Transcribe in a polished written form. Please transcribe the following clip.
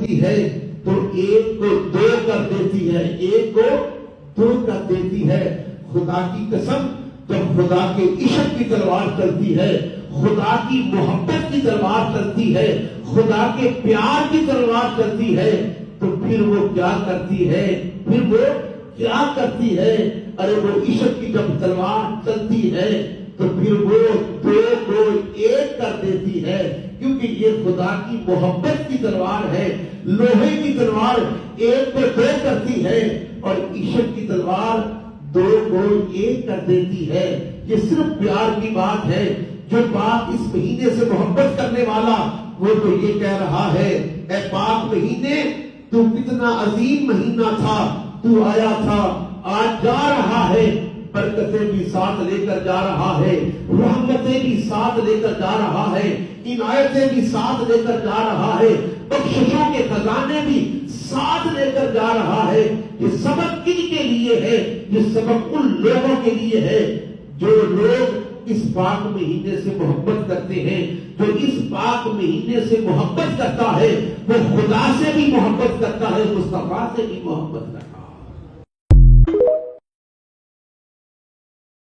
کرتی ہے تو ایک کو دو کر دیتی ہے، ایک کو دو کر دیتی ہے۔ خدا کی قسم، جب خدا کے عشق کی تلوار چلتی ہے، خدا کی محبت کی تلوار چلتی ہے، خدا کے پیار کی تلوار چلتی ہے، تو پھر وہ کیا کرتی ہے؟ پھر وہ کیا کرتی ہے؟ ارے وہ عشق کی جب تلوار چلتی ہے تو پھر وہ دو کو ایک کر دیتی ہے، کیونکہ یہ خدا کی محبت کی تلوار ہے۔ لوہے کی تلوار ایک کو دو کرتی ہے اور عشق کی تلوار دو کو ایک کر دیتی ہے۔ یہ صرف پیار کی بات ہے۔ جو پاک اس مہینے سے محبت کرنے والا، وہ تو یہ کہہ رہا ہے، اے پاک مہینے، تو کتنا عظیم مہینہ تھا، تو آیا تھا، آج جا رہا ہے، برکتیں بھی ساتھ لے کر جا رہا ہے، رحمتیں بھی ساتھ لے کر جا رہا ہے، عنایتیں بھی ساتھ لے کر جا رہا ہے، بخششوں کے خزانے بھی ساتھ لے کر جا رہا ہے۔ یہ سبق کن کے لیے ہے؟ یہ سبق ان لوگوں کے لیے ہے جو لوگ اس پاک مہینے سے محبت کرتے ہیں۔ جو اس پاک مہینے سے محبت کرتا ہے وہ خدا سے بھی محبت کرتا ہے، مصطفیٰ سے بھی محبت کرتا ہے۔